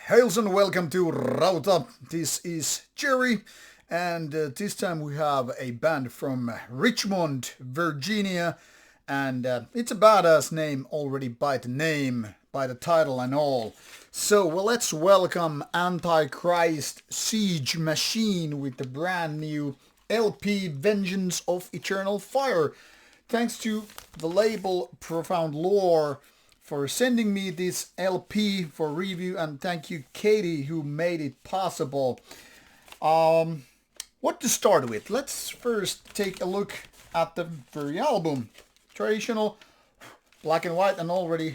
Hails and welcome to Rauta. This is Jerry, and this time we have a band from Richmond, Virginia, and it's a badass name already by the name, by the title and all. So let's welcome Antichrist Siege Machine with the brand new LP Vengeance of Eternal Fire. Thanks to the label Profound Lore for sending me this LP for review, and thank you Katie who made it possible. What to start with? Let's first take a look at the very album. Traditional, black and white, and already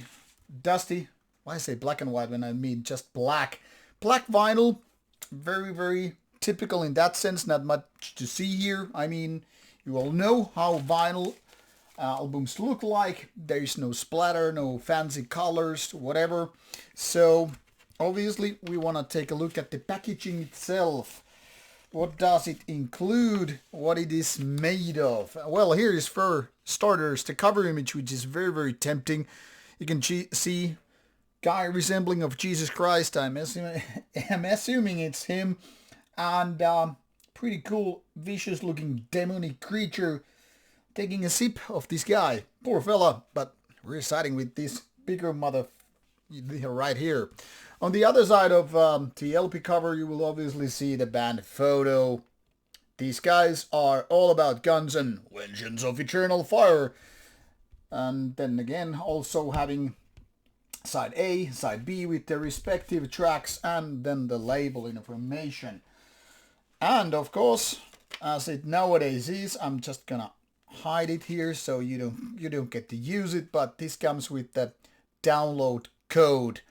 dusty. Why I say black and white when I mean just black? Black vinyl, very typical in that sense, not much to see here. I mean, you all know how vinyl albums look like. There is no splatter, no fancy colors, whatever. So obviously we want to take a look at the packaging itself. What does it include? What it is made of? Well, here is for starters the cover image, which is very tempting. You can see guy resembling of Jesus Christ. I'm assuming it's him, and pretty cool vicious looking demonic creature taking a sip of this guy. Poor fella, but we're siding with this bigger mother right here. On the other side of the LP cover, you will obviously see the band photo. These guys are all about guns and Vengeance of Eternal Fire. And then again, also having side A, side B with their respective tracks, and then the label information. And of course, as it nowadays is, I'm just gonna hide it here so you don't get to use it, but this comes with the download code.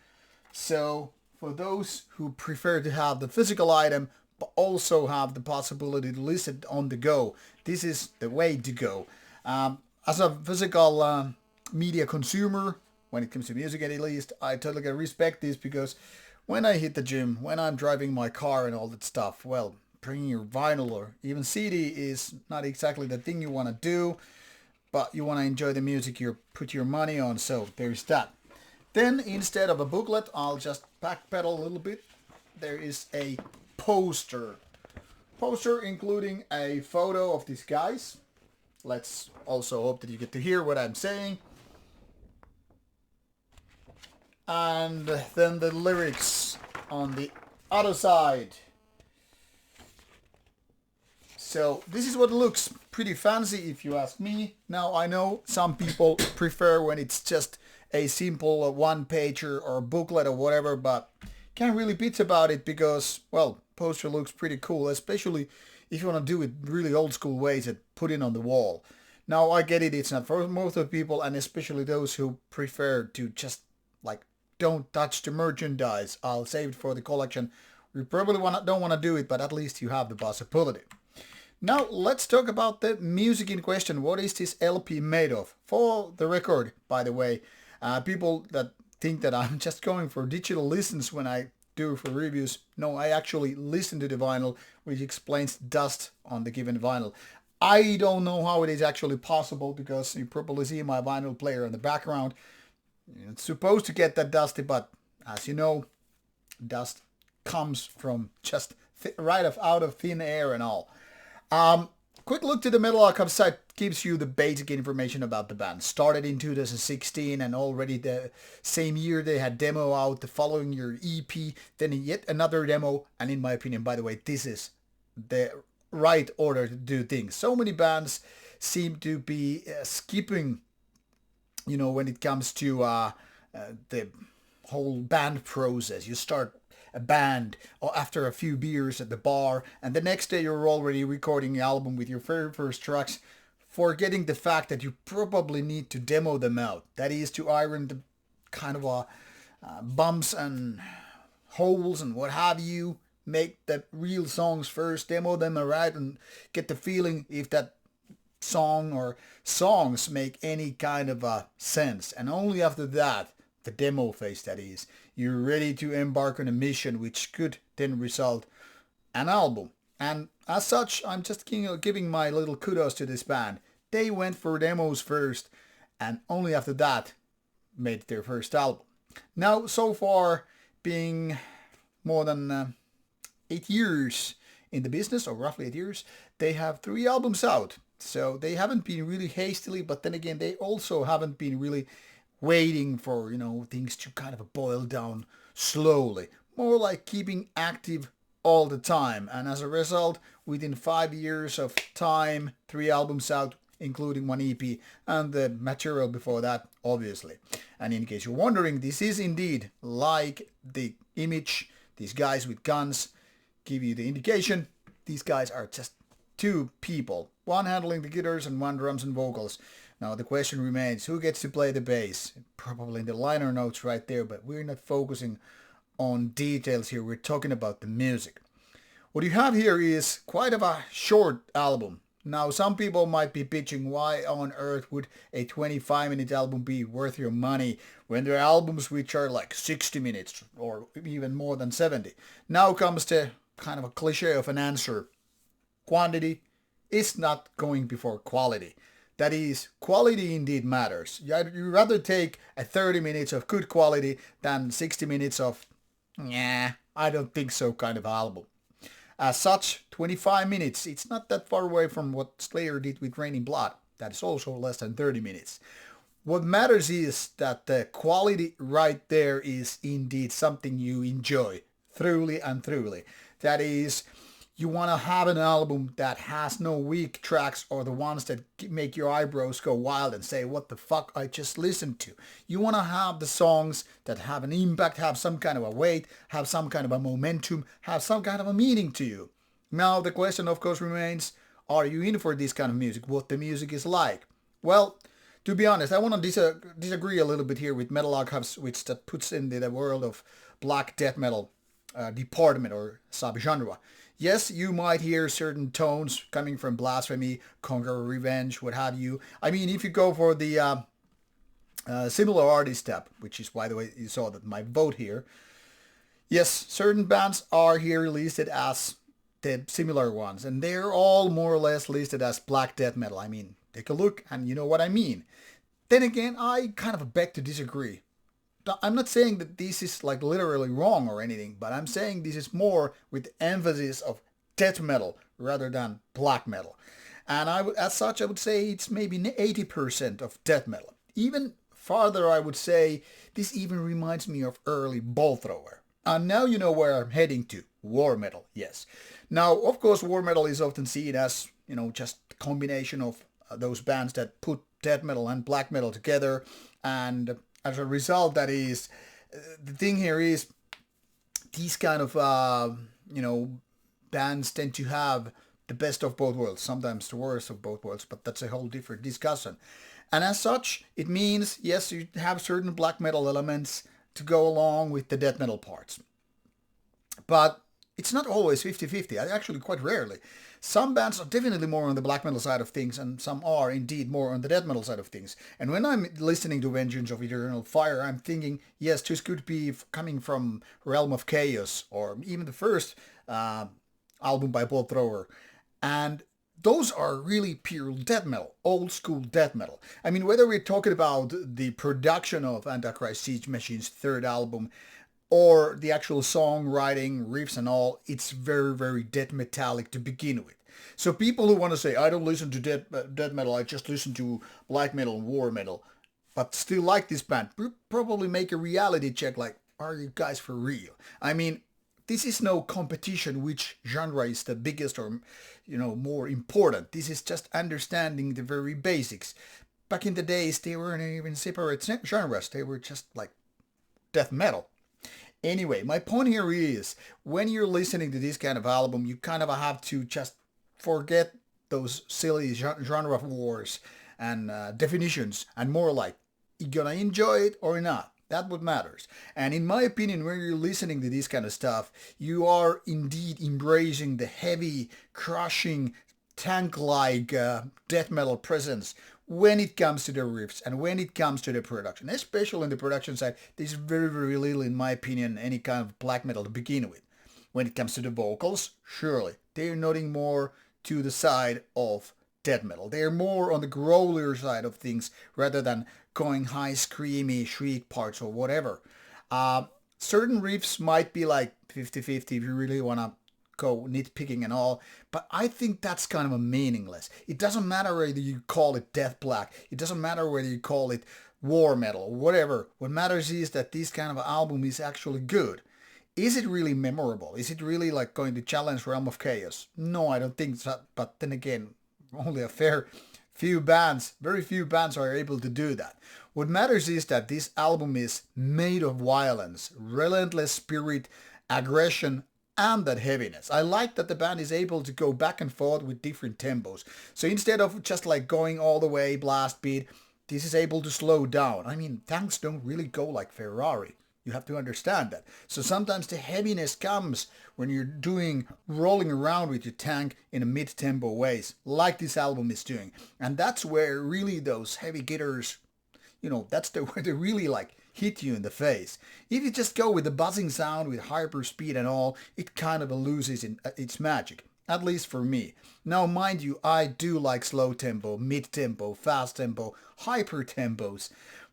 So for those who prefer to have the physical item but also have the possibility to listen on the go, this is the way to go. As a physical media consumer, when it comes to music at least, I totally respect this, because when I hit the gym, when I'm driving my car and all that stuff, well, bringing your vinyl or even CD is not exactly the thing you want to do, but you want to enjoy the music you put your money on, so there's that. Then instead of a booklet, I'll just backpedal a little bit. There is a poster including a photo of these guys. Let's also hope that you get to hear what I'm saying. And then the lyrics on the other side. So this is what it looks. Pretty fancy if you ask me. Now I know some people prefer when it's just a simple one-pager or booklet or whatever, but can't really bitch about it because, well, poster looks pretty cool, especially if you want to do it really old school ways and put it on the wall. Now I get it, it's not for most of the people, and especially those who prefer to just like don't touch the merchandise. I'll save it for the collection. We probably don't want to do it, but at least you have the possibility. Now let's talk about the music in question. What is this LP made of? For the record, by the way, people that think that I'm just going for digital listens when I do for reviews, no, I actually listen to the vinyl, which explains dust on the given vinyl. I don't know how it is actually possible, because you probably see my vinyl player in the background. It's supposed to get that dusty, but as you know, dust comes from just out of thin air and all. Quick look to the Metal Archive site gives you the basic information about the band. Started in 2016, and already the same year they had demo out, the following year EP, then yet another demo, and in my opinion, by the way, this is the right order to do things. So many bands seem to be skipping, when it comes to the whole band process. You start a band or after a few beers at the bar, and the next day you're already recording the album with your very first tracks, forgetting the fact that you probably need to demo them out. That is, to iron the kind of bumps and holes and what have you, make the real songs first, demo them around, and get the feeling if that song or songs make any kind of sense. And only after that, the demo phase that is, you're ready to embark on a mission which could then result an album. And as such, I'm just giving my little kudos to this band. They went for demos first, and only after that made their first album. Now, so far, being more than 8 years in the business, or roughly 8 years, they have 3 albums out. So they haven't been really hastily, but then again, they also haven't been really waiting for, things to kind of boil down slowly. More like keeping active all the time. And as a result, within 5 years of time, 3 albums out, including one EP and the material before that, obviously. And in case you're wondering, this is indeed like the image. These guys with guns give you the indication. These guys are just two people, one handling the guitars and one drums and vocals. Now the question remains, who gets to play the bass? Probably in the liner notes right there, but we're not focusing on details here. We're talking about the music. What you have here is quite of a short album. Now some people might be bitching, why on earth would a 25-minute album be worth your money when there are albums which are like 60 minutes or even more than 70. Now comes the kind of a cliche of an answer. Quantity is not going before quality. That is, quality indeed matters. You'd rather take a 30 minutes of good quality than 60 minutes of, I don't think so kind of album. As such, 25 minutes, it's not that far away from what Slayer did with Raining Blood. That is also less than 30 minutes. What matters is that the quality right there is indeed something you enjoy, truly and truly. That is, you want to have an album that has no weak tracks or the ones that make your eyebrows go wild and say, what the fuck I just listened to. You want to have the songs that have an impact, have some kind of a weight, have some kind of a momentum, have some kind of a meaning to you. Now the question of course remains, are you in for this kind of music? What the music is like? Well, to be honest, I want to disagree a little bit here with Metal Archives, which that puts in the world of black death metal department or subgenre. Yes, you might hear certain tones coming from Blasphemy, Conqueror Revenge, what have you. I mean, if you go for the similar artist tab, which is, by the way, you saw that my vote here. Yes, certain bands are here listed as the similar ones, and they're all more or less listed as black death metal. I mean, take a look and you know what I mean. Then again, I kind of beg to disagree. I'm not saying that this is like literally wrong or anything, but I'm saying this is more with emphasis of death metal rather than black metal. And as such, I would say it's maybe 80% of death metal. Even farther, I would say this even reminds me of early Ball Thrower. And now you know where I'm heading to. War metal, yes. Now, of course, war metal is often seen as, just a combination of those bands that put death metal and black metal together, and as a result, that is, the thing here is, these kind of, bands tend to have the best of both worlds, sometimes the worst of both worlds, but that's a whole different discussion. And as such, it means, yes, you have certain black metal elements to go along with the death metal parts. But it's not always 50-50, actually quite rarely. Some bands are definitely more on the black metal side of things, and some are indeed more on the death metal side of things. And when I'm listening to Vengeance of Eternal Fire, I'm thinking, yes, this could be coming from Realm of Chaos, or even the first album by Bolt Thrower. And those are really pure death metal, old school death metal. I mean, whether we're talking about the production of Antichrist Siege Machine's third album, or the actual songwriting, riffs and all, it's very, very death metallic to begin with. So people who want to say, I don't listen to death metal, I just listen to black metal and war metal, but still like this band, probably make a reality check like, are you guys for real? I mean, this is no competition which genre is the biggest or, more important. This is just understanding the very basics. Back in the days, they weren't even separate genres. They were just like death metal. Anyway, my point here is, when you're listening to this kind of album, you kind of have to just forget those silly genre wars and definitions, and more like, you gonna enjoy it or not? That's what matters. And in my opinion, when you're listening to this kind of stuff, you are indeed embracing the heavy, crushing, tank-like death metal presence when it comes to the riffs and when it comes to the production. Especially on the production side, there's very, very little, in my opinion, any kind of black metal to begin with. When it comes to the vocals, surely, they're nodding more to the side of death metal. They're more on the growler side of things rather than going high, screamy, shriek parts or whatever. Certain riffs might be like 50-50 if you really want to go nitpicking and all, but I think that's kind of a meaningless. It doesn't matter whether you call it death black, it doesn't matter whether you call it war metal, whatever. What matters is that this kind of album is actually good. Is it really memorable? Is it really like going to challenge Realm of Chaos? No, I don't think so. But then again, only a very few bands are able to do that. What matters is that this album is made of violence, relentless spirit, aggression, and that heaviness. I like that the band is able to go back and forth with different tempos. So instead of just like going all the way blast beat, this is able to slow down. I mean, tanks don't really go like Ferrari. You have to understand that. So sometimes the heaviness comes when you're doing rolling around with your tank in a mid-tempo ways, like this album is doing. And that's where really those heavy guitars, that's where they really like hit you in the face. If you just go with the buzzing sound with hyper speed and all, it kind of loses its magic. At least for me. Now mind you, I do like slow tempo, mid tempo, fast tempo, hyper tempos.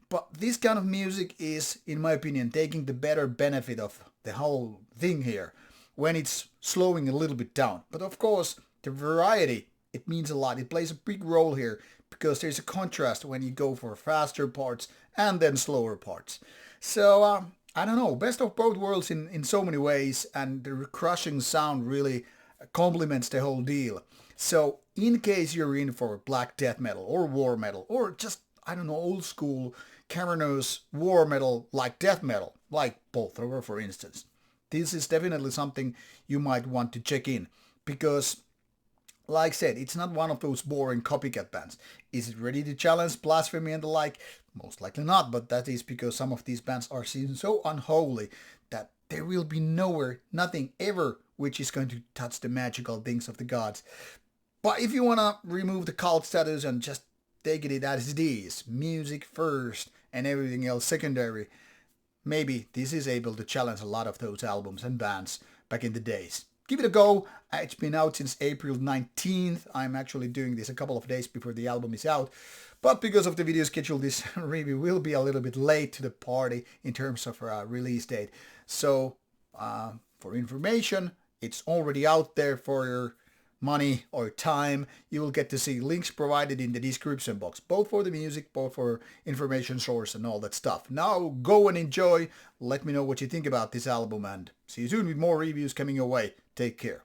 But this kind of music is, in my opinion, taking the better benefit of the whole thing here when it's slowing a little bit down. But of course, the variety, it means a lot. It plays a big role here because there's a contrast when you go for faster parts and then slower parts. So, I don't know, best of both worlds in so many ways, and the crushing sound really complements the whole deal. So, in case you're in for black death metal or war metal or just, I don't know, old school cavernous war metal like death metal, like Bolt Thrower for instance, this is definitely something you might want to check in because, like I said, it's not one of those boring copycat bands. Is it ready to challenge blasphemy and the like? Most likely not, but that is because some of these bands are seen so unholy that there will be nowhere, nothing ever which is going to touch the magical things of the gods. But if you want to remove the cult status and just take it as it is, music first and everything else secondary, maybe this is able to challenge a lot of those albums and bands back in the days. Give it a go. It's been out since April 19th. I'm actually doing this a couple of days before the album is out. But because of the video schedule, this review will be a little bit late to the party in terms of release date. So, for information, it's already out there for your money or time. You will get to see links provided in the description box, both for the music, both for information source and all that stuff. Now go and enjoy. Let me know what you think about this album and see you soon with more reviews coming your way. Take care.